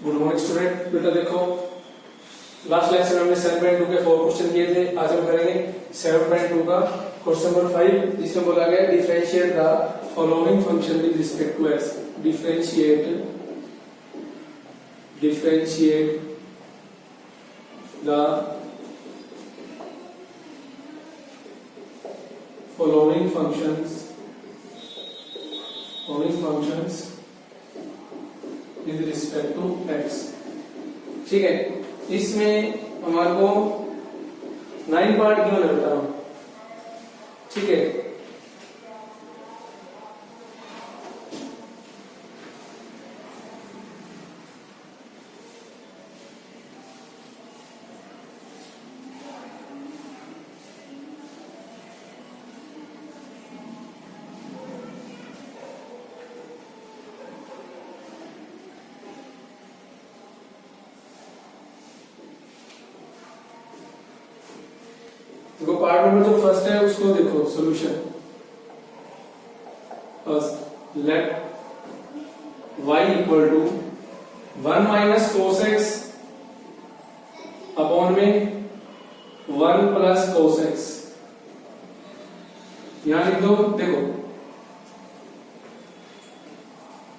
Good morning student. बेटा देखो, last lecture में हमने 7.2 के 4 क्वेश्चन किए थे। आज हम करेंगे 7.2 का क्वेश्चन नंबर 5, जिसमें बोला गया differentiate the following function with respect to x. Differentiate the following functions with respect to x। ठीक है, इसमें हमारे को 9 पार्ट क्यों लगता है? ठीक है, देखो पार्ट नंबर जो फर्स्ट है उसको देखो, solution. First let y equal to 1 minus cos x upon में 1 प्लस cos x। यहां लिख दो। देखो,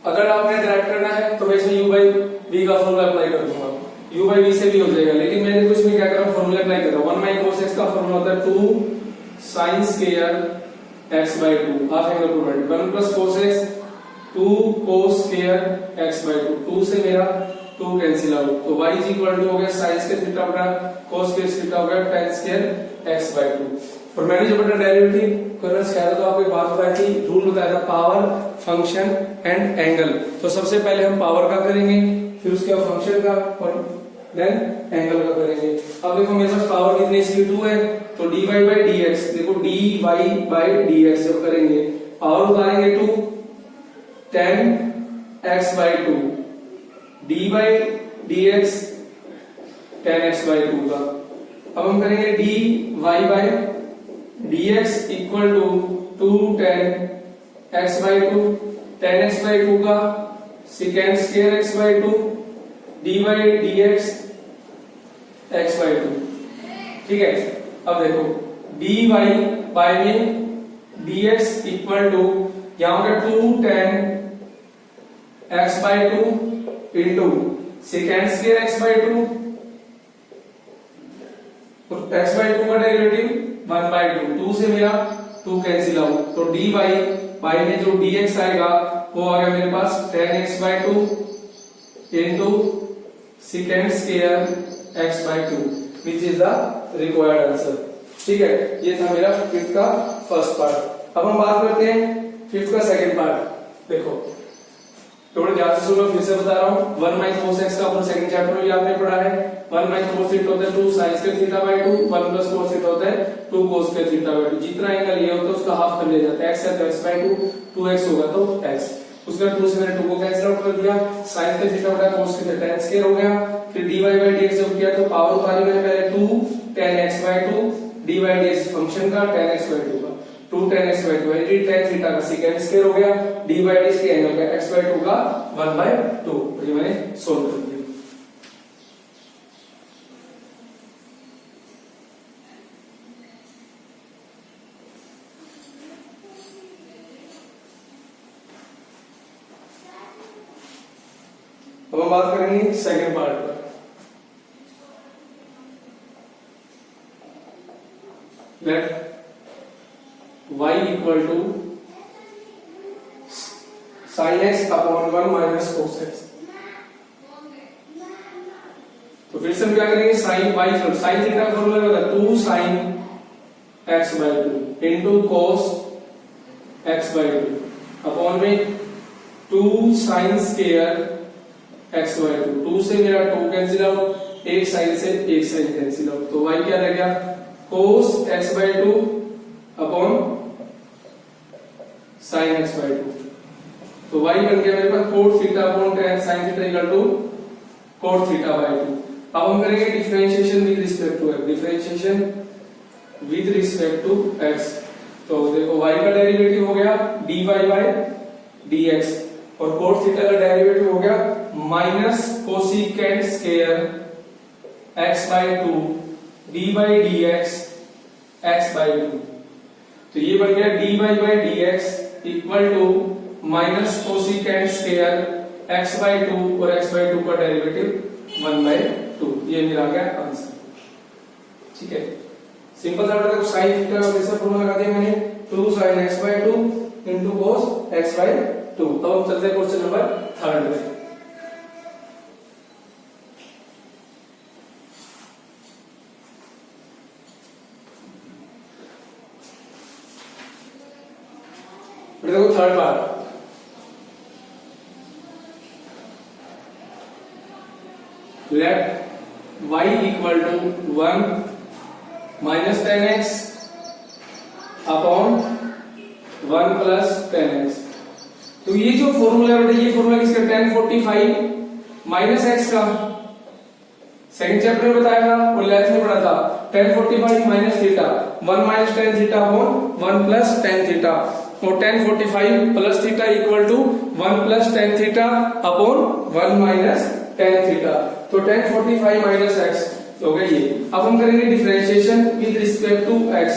अगर आपने डायरेक्ट करना है तो मैं इसमें u बाई v का फॉर्मूला अप्लाई कर दूंगा। u बाई v से भी हो जाएगा, लेकिन मैंने तो इसमें क्या करा, फॉर्मूला अप्लाई करा। 1 माइनस cos x का फॉर्मूला होता है 2 sin square x by 2 half angle probability. 1 plus cos x 2 cos square x by 2। 2 से मेरा 2 कैंसिल आउट, तो y इज इक्वल टू हो गया sin स्क्वायर थीटा बटा cos स्क्वायर थीटा हो गया tan स्क्वायर x बाई 2। और मैंने जो बटा डेरिवेटिव करना सिखाया था, तो आपको एक बात बताई थी, रूल बताया था, पावर, फंक्शन एंड एंगल। तो सबसे पहले हम पावर का करेंगे, फिर उसके बाद फंक्शन का, और देन एंगल का करेंगे। अब देखो मेरे पास पावर कितनी इसकी 2 है, तो dy बाई dx। देखो dy बाई dx जब करेंगे, पावर उतारेंगे 2 tan x by 2, d by dx tan x by 2 का। अब हम करेंगे dy by dx equal to 2 tan x by 2, tan x by 2 का second square x by 2, d by dx x by 2। ठीक है, अब देखो dy बाई में dx इक्वल टू यहां होगा 2 tan x by 2 into second square x by 2, तो x by 2 का डेरिवेटिव 1 बाई 2। 2 से मेरा 2 कैंसिल आउट, तो dy बाई में जो dx आएगा वो आ गया मेरे पास tan x by 2 into second square x by 2, which is the required answer. ठीक है, ये था मेरा फिफ्थ का फर्स्ट पार्ट। अब हम बात करते हैं फिफ्थ का सेकंड पार्ट। देखो थोड़ा ध्यान से सुनो, फिर से बता रहा हूँ। 1 माइनस cos x का अपन सेकंड चैप्टर में भी आपने पढ़ा है। 1 माइनस cos थीटा होता है 2 sin square theta by 2, 1 plus cos theta होता है 2 cos स्क्वायर थीटा बाई 2। जितना एंगल ये होता है उसका हाफ कर लिया जाता है। x है तो x बाई 2, 2x होगा तो x। उसके बाद 2 से मैंने 2 को कैंसिल आउट कर दिया, sin स्क्वायर थीटा बटा cos स्क्वायर tan स्क्वायर हो गया। फिर dy बाई dx जब किया तो पावर उतारी मैंने पहले 2 tan x by 2, dy by dx function का tan x बाई 2 का 2 tan x बाई 2 है, tan थीटा का सेकंड स्क्वायर हो गया, dy बाई dx के एंगल का x बाई 2 का 1 बाई 2। ये मैंने सोल्व कर दिया। अब हम बात करेंगे सेकंड पार्ट पर। Let y equal to sin x upon 1 minus cos x। तो फिर से हम क्या करेंगे, sin y sin थीटा का फॉर्मूला होगा 2 sin x by 2 into cos x by 2 upon में 2 sin स्क्वायर x बाई 2। 2 से मेरा 2 कैंसिल आउट, एक साइन से एक साइन कैंसिल आउट, तो y क्या रह गया, cos x by 2 upon sin x by 2। तो y बन गया मेरे पास cot theta upon tan sin theta equal to cot theta by 2। अब हम करेंगे differentiation with respect to x। Differentiation with respect to x, तो देखो y का डेरिवेटिव हो गया dy बाई dx और कोट थीटा का डेरिवेटिव हो गया minus cosecant square x by 2 d by d x by 2। तो ये बन गया dy by dx equal to minus cosecant square x by 2 और x बाई 2 का डेरिवेटिव 1 बाई 2। ये मेरा आ गया आंसर। ठीक है, सिंपल सा देखो sin थीटा का कैसा फॉर्मूला लगा दिया मैंने 2 sin x by 2 into cos x by 2। अब हम चलते हैं क्वेश्चन नंबर 3 पे। देखो third part, let y equal to 1 minus 10x upon 1 plus 10x। तो ये जो फॉर्मूला है बेटा, ये फॉर्मूला किसका, tan 45 माइनस x का सेकंड चैप्टर में बताया था और लेफ्ट में पढ़ा था। tan 45 minus theta 1 minus tan theta upon 1 plus tan theta, और tan 45 plus theta equal to 1 plus tan theta upon 1 minus tan theta. तो tan 45 माइनस x हो गया ये। अब हम करेंगे differentiation with respect to x।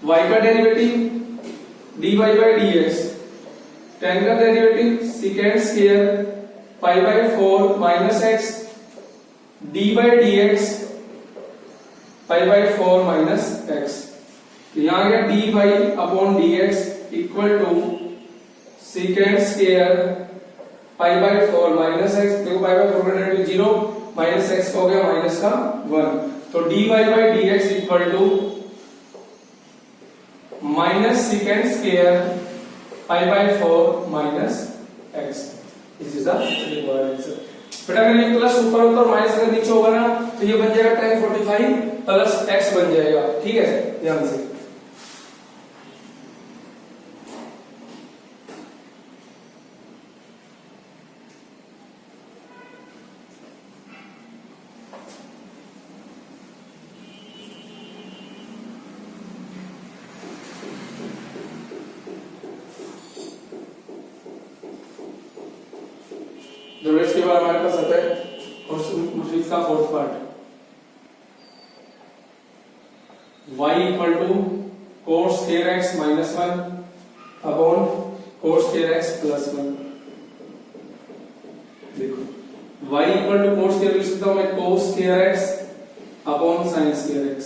y का डेरिवेटिव dy बाई dx, tan का डेरिवेटिव secant square pi by 4 minus x d by dx pi by 4 minus x। तो यहां आ गया dy by upon dx equal to secant square pi by 4 minus x। देखो पाई by 4 का डेरिवेटिव 0 माइनस x का हो गया माइनस का 1। तो dy by dx equal to minus secant square pi by 4 minus x। This is the required answer. बेटा अगर ये प्लस ऊपर होता और माइनस अगर नीचे होगा ना तो ये बन जाएगा tan 45 प्लस x बन जाएगा। ठीक है, ध्यान से। इसके बाद हमारे पास आता है क्वेश्चन का fourth part, y equal to cos square x minus 1 upon cos square x plus 1। देखो y equal to cos square लिख सकता हूं मैं cos square x upon sin square x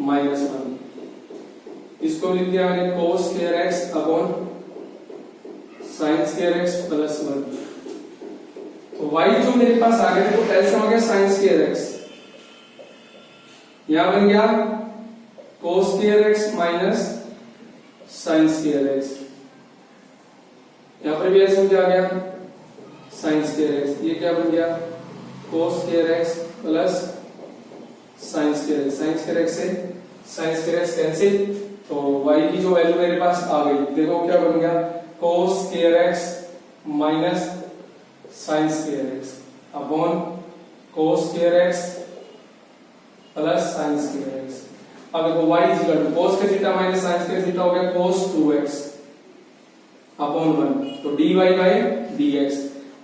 minus 1। इसको लिख दिया मैंने cos square x upon sin square x plus 1। तो y जो मेरे पास आ गया, तो एलसीएम हो गया sin स्क्वायर x, यहां बन गया cos square x minus sin square x, यहां पर भी एलसीएम क्या आ गया sin स्क्वायर x। ये क्या बन गया cos square x plus sin square x। sin square x से sin स्क्वायर x कैंसिल, तो y की जो वैल्यू मेरे पास आ गई, देखो क्या बन गया cos square x minus sin square x upon cos square x plus sin square x। अब देखो y is equal to cos का थीटा माइनस sin का थीटा हो गया cos 2x अपॉन 1, तो dy बाई dx।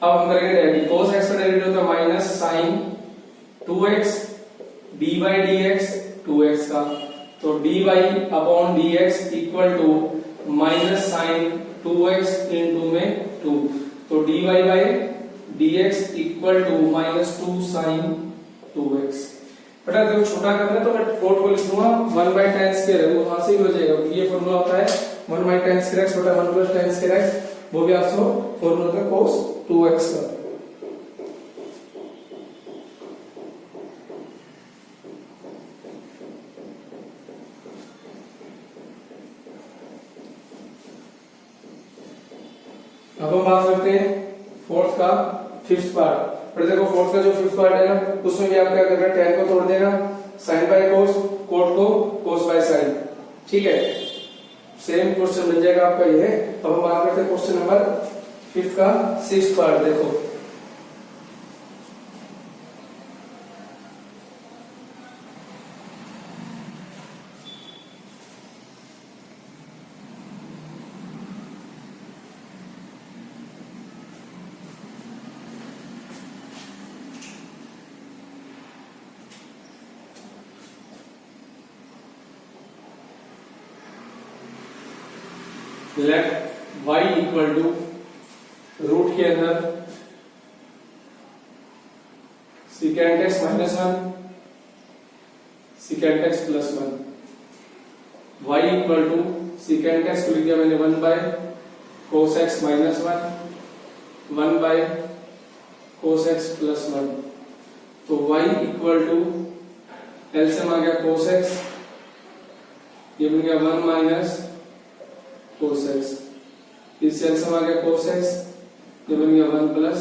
अब हम करेंगे डेरिवेटिव, cos x का डेरिवेटिव होता है minus sin 2x d by dx 2x का, तो dy upon dx equal to minus sin 2x into में 2, तो dy by dx equal to minus 2 sin 2x। बेटा देखो छोटा करना है तो मैं कोट को लिख दूंगा 1 बाई tan स्क्वायर है, वो वहां से ही हो जाएगा, ये फॉर्मूला होता है 1 बाई tan स्क्वायर x बटा 1 प्लस tan स्क्वायर x, वो भी आपको फॉर्मूला होता है cos 2x का। अब हम बात करते हैं फोर्थ का फिफ्थ पार्ट। पर देखो फोर्थ का जो फिफ्थ पार्ट है ना, उसमें भी आप क्या करना है, tan को तोड़ देना, sin बाय cos, cot को cos बाय sin। ठीक है, सेम क्वेश्चन बन जाएगा आपका ये। अब हम बात करते हैं क्वेश्चन नंबर फिफ्थ का सिक्स्थ पार्ट। देखो let y equal to root के अंदर secant x minus 1 secant x plus 1, y equal to secant x को लिख दिया मैंने 1 by cos x minus 1 by cos x plus 1, तो y इक्वल टू एलसीएम आ गया cos x, ये बन गया 1 माइनस cos x, इससे एलसीएम आ गया cos x, ये बन गया 1 प्लस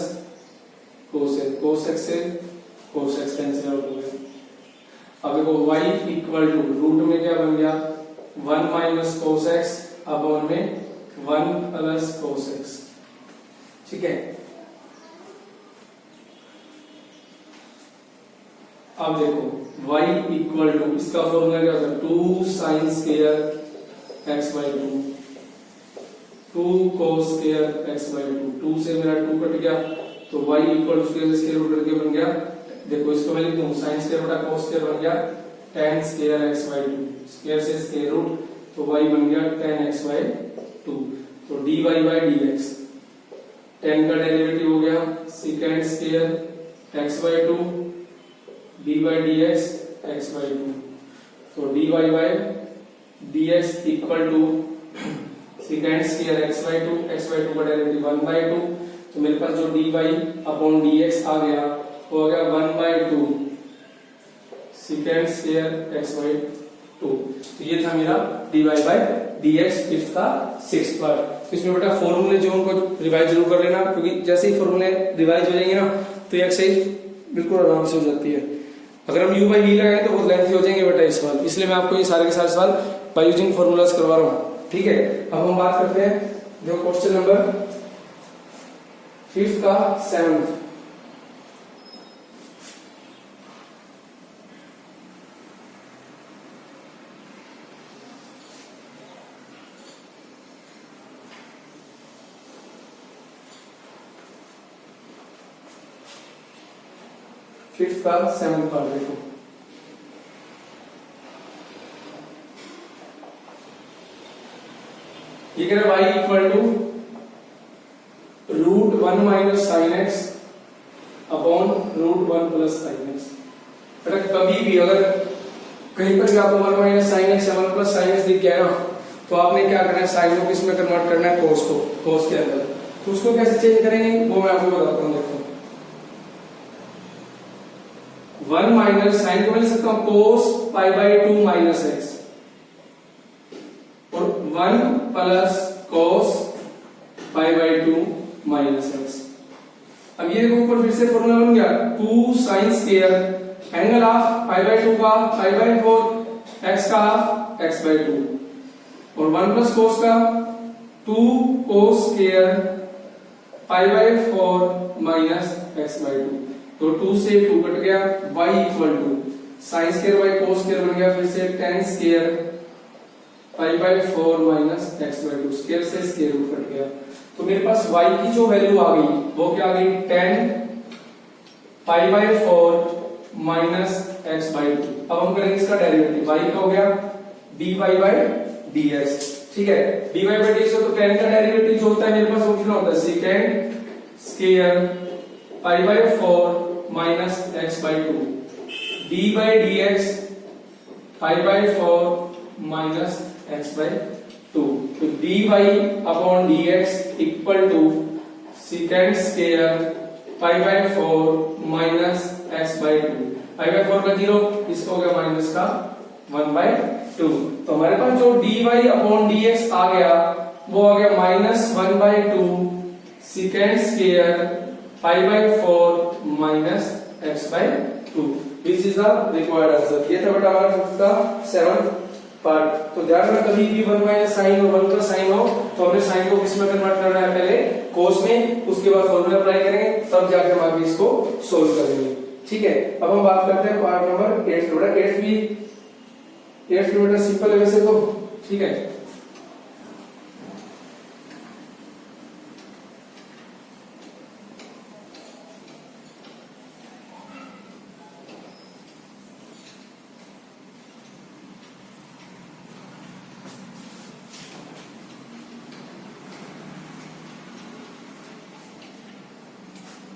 cos x से cos x कैंसिल आउट हो गया। अब देखो y इक्वल टू रूट में क्या बन गया 1 माइनस cos x अपॉन में 1 प्लस cos x, ठीक है। अब देखो y इक्वल टू इसका फॉर्मूला क्या होता है 2 sin square x by 2 cos square x by 2 से मेरा 2 कट गया तो y equal to square root करके बन गया, देखो इसको मैं लिख दूं sin स्क्वायर बटा cos स्क्वायर बन गया tan square x by 2, square से स्क्वायर रूट तो y बन गया tan x बाई 2, तो dy बाई dx, tan का डेरिवेटिव हो गया secant square x by 2 dy dx x by 2, तो dy by dx equal to secant square x by 2 का डेरिवेटिव 1 बाई 2, तो मेरे पास जो dy अपॉन dx आ गया वो आ गया 1 by 2 secant square x by 2, तो ये था मेरा dy बाई dx फिफ्थ का 6th पार्ट। इसमें बेटा फॉर्मूले जो उनको रिवाइज जरूर कर लेना, क्योंकि जैसे ही फॉर्मूले रिवाइज हो जाएंगे ना तो ये एक्सरसाइज बिल्कुल आराम से हो जाती है। अगर हम u बाई v लगाएं तो बहुत लेंथी हो जाएंगे बेटा इस सवाल, इसलिए मैं आपको ये सारे के सारे सवाल बाय यूजिंग फॉर्मूलाज करवा रहा हूँ, ठीक है। अब हम बात करते हैं जो क्वेश्चन नंबर 5th का 7th, फिफ्थ का 7th पार्ट देखो। ये कह रहा है y equal to root 1 minus sine x upon root 1 plus sine x. बेटा कभी भी अगर कहीं पर भी आपको 1 माइनस साइन एक्स या 1 प्लस साइन एक्स दिख गया ना तो आपने क्या करना है साइन को किसमें कन्वर्ट करना है कोस को, कोस के अंदर। तो उसको कैसे चेंज करेंगे वो मैं आपको बताता हूँ। देखो 1 माइनस साइन को मैं लिख सकता हूं कोस पाई बाई 2 माइनस एक्स और 1 plus cos pi by 2 minus x. अब ये देखो ऊपर फिर से फॉर्मूला बन गया 2 sine square angle of pi by 2 का पाई बाई 4 एक्स का हाफ एक्स बाई 2 और 1 प्लस कोस का 2 cos square pi by 4 minus x by 2, तो 2 से 2 कट गया, y equal to sine square by cos square बन गया, फिर से tan square pi by 4 minus x by 2, square से स्क्वायर रूट कट गया। तो मेरे पास y की जो वैल्यू आ गई वो क्या आ गई tan pi by 4 minus x by 2। अब हम करेंगे इसका डेरिवेटिव, y का हो गया dy बाई dx, ठीक है। dy बाई dx तो tan का डेरिवेटिव जो होता है मेरे पास वो कितना होता है secant square pi by 4 minus x by 2 d by d x pi by 4 minus x by 2, तो d Y upon D x equal to secant square pi by 4 minus x by 2, pi by 4 का 0, इसको हो गया minus का 1 by 2। तो हमारे पास जो D Y upon D X आ गया वो आ गया minus 1 by 2 secant square pi by 4 minus x by 2, this is the required answer. ये था बेटा हमारा फिफ्थ का 7th पार्ट। तो ध्यान रखना कभी भी 1 माइनस साइन और 1 प्लस साइन हो तो हमने साइन को किसमें कन्वर्ट करना है, पहले कोस में, उसके बाद फॉर्मूला अप्लाई करेंगे तब जाकर हम आगे इसको सोल्व करेंगे, ठीक है। अब हम बात करते हैं पार्ट नंबर 8 बेटा। 8 भी बेटा सिंपल है वैसे तो, ठीक है।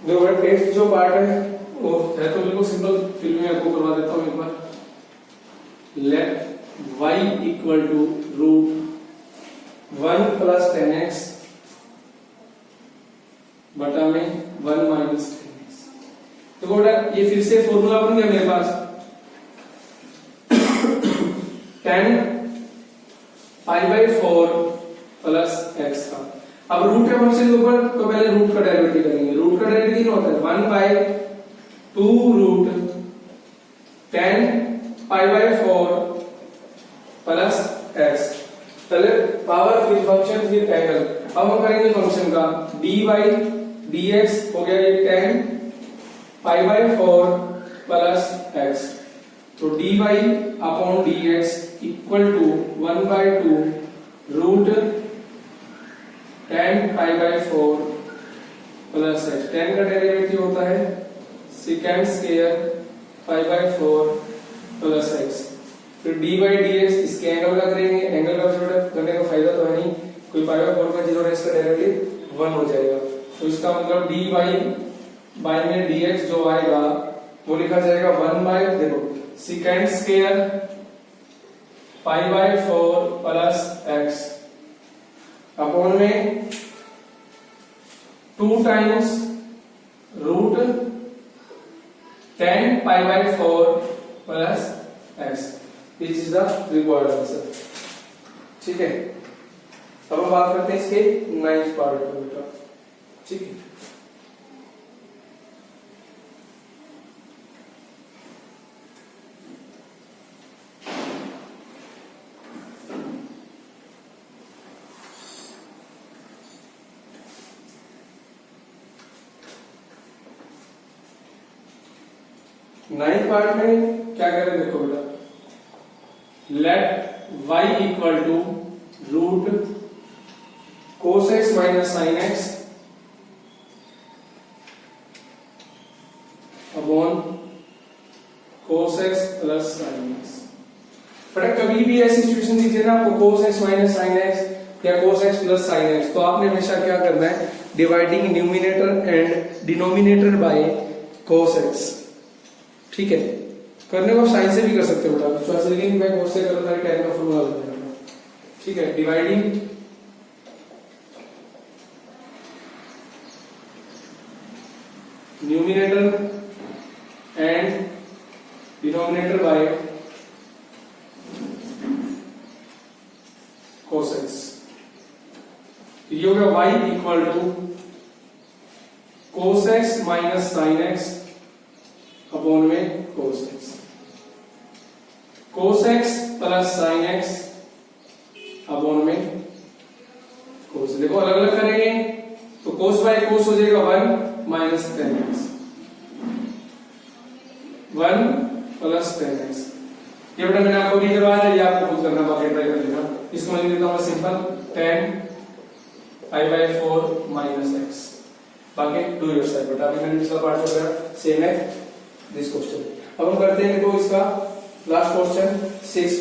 देखो टेस्ट जो पार्ट है वो है तो बिल्कुल सिंपल, फिर मैं आपको करवा देता हूँ एक बार। Let y equal to root 1 plus 10x बटा में 1 माइनस 10x। तो बेटा ये फिर से फॉर्मूला बन गया मेरे पास 10 पाई बाई 4 प्लस x का। अब रूट है फंक्शन के ऊपर तो पहले रूट का डेरिवेटिव करेंगे। रूट का डेरिवेटिव क्या होता है 1 by 2 root 10 pi by 4 plus x। पहले पावर फिर फंक्शन फिर एंगल। अब हम करेंगे फंक्शन का dy बाई dx हो गया ये 10 पाई बाय 4 प्लस x। तो dy upon dx equal to 1 by 2 root 10 pi by 4 plus x। 10 का डेरिवेटिव होता है second square pi by 4 plus x। फिर dy बाई dx इसके एंगल का करेंगे। एंगल का जोड़ करने का फायदा तो है नहीं, कोई पाई बाय 4 का जीरो है, इसका डेरिवेटिव 1 हो जाएगा। तो इसका मतलब dy बाई में dx जो आएगा वो लिखा जाएगा 1 बाय देखो second square pi by 4 plus x upon में 2 times root 10 pi by 4 plus x। This is the required answer. ठीक है, अब हम बात करते हैं इसके 9th पार्ट पर बेटा। ठीक है, नाइन्थ पार्ट में क्या करें देखो बेटा। Let y equal to root cos x minus sine x upon cos x plus sine x. बेटा कभी भी ऐसी सिचुएशन दीजिए ना आपको cos x minus sine X या cos x plus sine X, तो आपने हमेशा क्या करना है dividing numerator and denominator by cos X. ठीक है, करने को साइन से भी कर सकते हो बेटा, चॉइस लेकिन मैं कोस से करता है tan का फॉर्मूला लग जाएगा। ठीक है, dividing numerator and denominator by cos x. ये हो गया y equal to cos x minus sine x upon में cos x. Cos x plus sine x upon में कोस। देखो अलग अलग करेंगे तो कोस बाय कोस हो जाएगा 1 माइनस 10x 1 प्लस 10x। ये बेटा मैंने आपको भी करवाया है, ये आपको खुद करना बाकी ट्राई कर लेना। इसको मैं लिख देता हूं simple 10 pi by 4 minus x। बाकी डू योरसेल्फ बेटा। अभी मैंने पिछला पार्ट जो करा सेम है दिस क्वेश्चन। अब हम करते हैं देखो इसका लास्ट क्वेश्चन 6।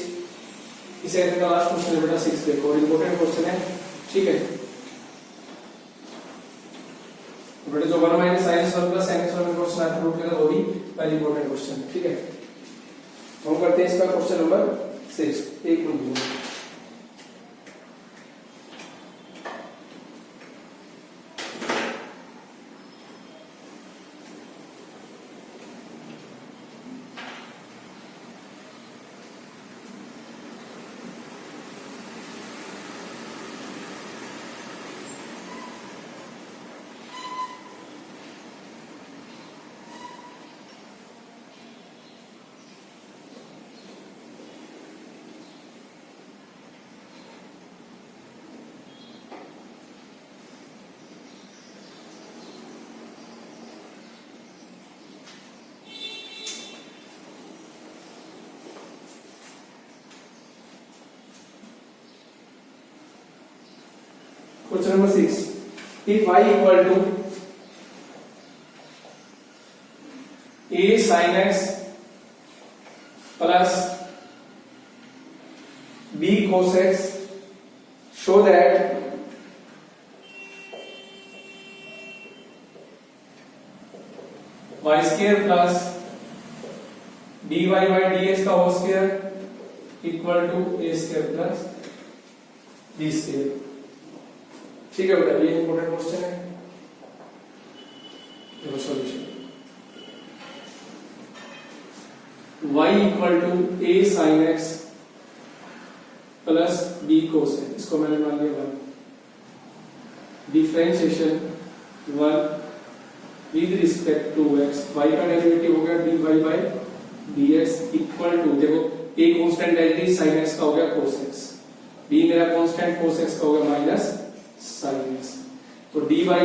इस सेट का लास्ट क्वेश्चन है बेटा 6। देखो इंपॉर्टेंट क्वेश्चन है। ठीक है बेटा, जो 1 minus sine x plus sine x में क्वेश्चन आता है प्रूव करना, वो भी पहली इंपॉर्टेंट क्वेश्चन है। ठीक है, हम करते हैं इसका क्वेश्चन नंबर 6। एक minute. Question number 6. If y equal to a sin x plus b cos x, show that y square plus dy by dx का whole square equal to a square plus b square. ठीक है बेटा, ये important question है। देखो solution, y equal to a sin x plus b cos x, इसको मैंने मान लिया 1। Differentiation 1 with respect to x, y का डेरिवेटिव हो गया dy by dx equal to, देखो a constant delta sin x का हो गया cos x, b मेरा कांस्टेंट cos x का हो गया माइनस sin x, तो dy बाई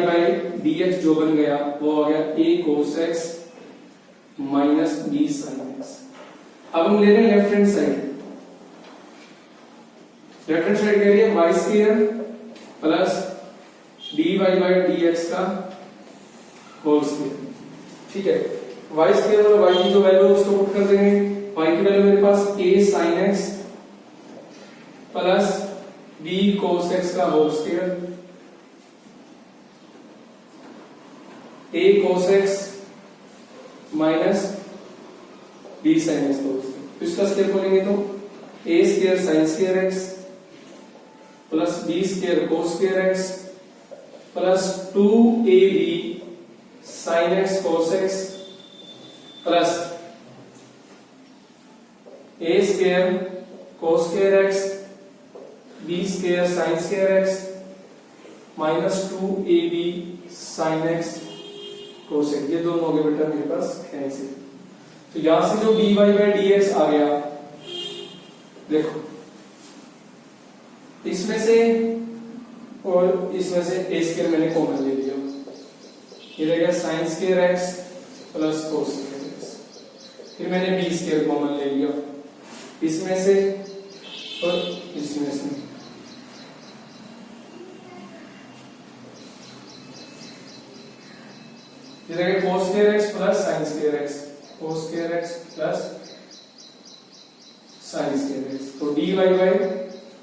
dx जो बन गया वो हो गया a cos x minus b sin x। अब हम ले रहे हैं left hand side, left hand side कह रही है y square plus dy by dx का होल स्क्वायर। ठीक है, y स्क्वायर और y की जो वैल्यू है उसको पुट कर देंगे। y की वैल्यू मेरे पास a sin x plus b cos x का whole square, a cos x minus b sin x का होल स्क्वायर। तो इसका स्क्वायर बोलेंगे तो a square sin square x plus b square cos square x plus 2ab sin x cos x plus a square cos square x b square sin square x minus 2ab sin x cos x। ये दोनों हो गए बेटा मेरे पास cancel. तो यहां से जो dy बाई dx आ गया, देखो इसमें से और इसमें से a स्क्वायर मैंने कॉमन ले लिया, ये रहेगा sin square x plus cos square x। फिर मैंने b स्क्वायर कॉमन ले लिया इसमें से और इसमें से, ये रहेगा cos square x plus sin square x, cos square x plus sin square x। तो dy by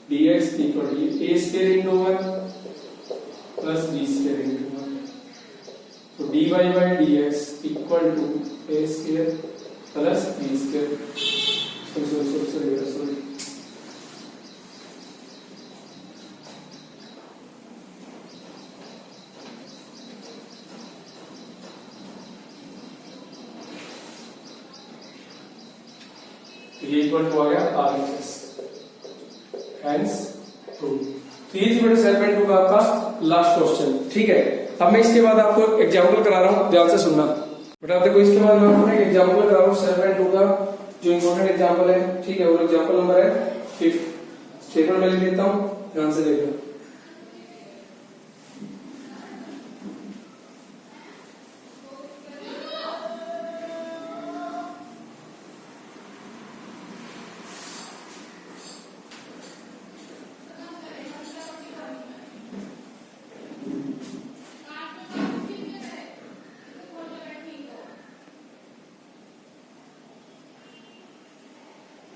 dx equal to a square into 1 plus b square into 1। तो dy by dx equal to a square plus b square. Sorry ये equal to आ गया RHS, hence true. तो ये थी बेटा self and to का आपका लास्ट क्वेश्चन। ठीक है, अब मैं इसके बाद आपको एग्जांपल करा रहा हूं, ध्यान से सुनना बेटा। देखो इसके बाद मैं आपको एक एग्जांपल करा रहा हूं सेल्फ एंड टू का, जो इंपॉर्टेंट एग्जांपल है। ठीक है, वो एग्जांपल नंबर है 5। स्टेटमेंट में लिख देता हूं, ध्यान से देखना।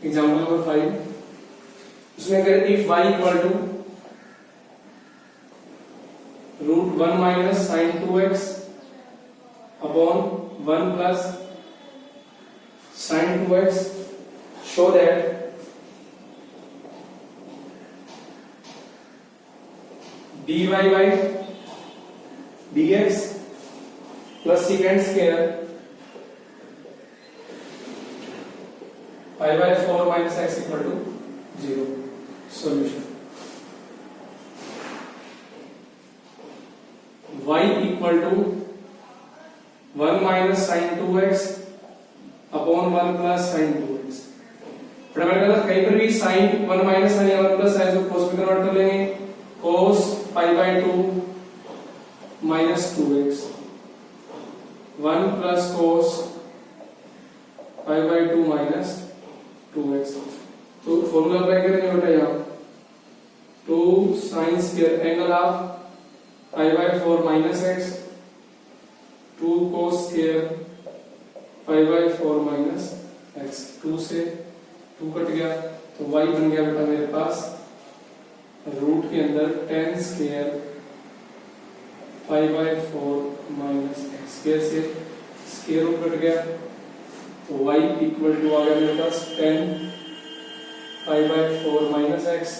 एग्जाम्पल नंबर 5, इसमें करें if y equal to √1 minus sin 2x upon 1 plus sin 2x, show that dy by dx plus second square pi by 4 minus x equal to 0। Solution, y equal to 1 minus sin 2x upon 1 plus sin 2x। कहीं पर भी sin 1 minus sin या 1 plus sin को cos में convert कर लेंगे, cos pi by 2 minus 2x 1 plus cos pi by 2 minus 2x। तो formula apply करेंगे बेटा, यहाँ 2 sin square angle of pi by 4 minus x 2 cos square pi by 4 minus x। 2 से 2 cut गया तो y बन गया बेटा मेरे पास रूट के अंदर tan square pi by 4 minus x। कैसे स्क्वायर रूट कट गया, तो y इक्वल टू आ गया मेरे पास 10 pi by 4 minus x,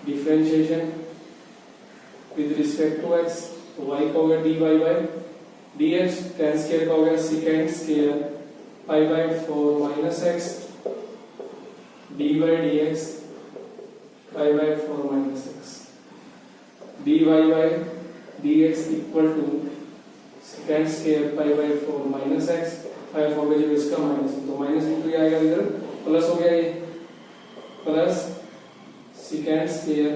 differentiation with respect to x, तो y का हो गया dy बाय dx, 10 स्क्वायर का हो गया second square pi by 4 minus x dy by dx pi by 4 minus x, dy by dx equal to second square pi by 4 minus x, pi 4 का जब इसका माइनस, तो माइनस इंटू आएगा इधर plus हो गया, ये plus second square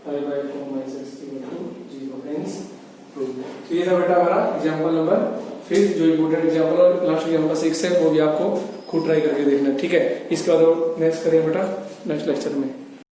pi by 4 minus x equal to 0 hence prove. तो ये था बेटा हमारा एग्जांपल नंबर 5, जो इंपोर्टेंट एग्जांपल और लास्ट एग्जांपल 6 है, वो भी आपको खुद ट्राई करके देखना, ठीक है। इसके बाद नेक्स्ट करें बेटा नेक्स्ट लेक्चर में।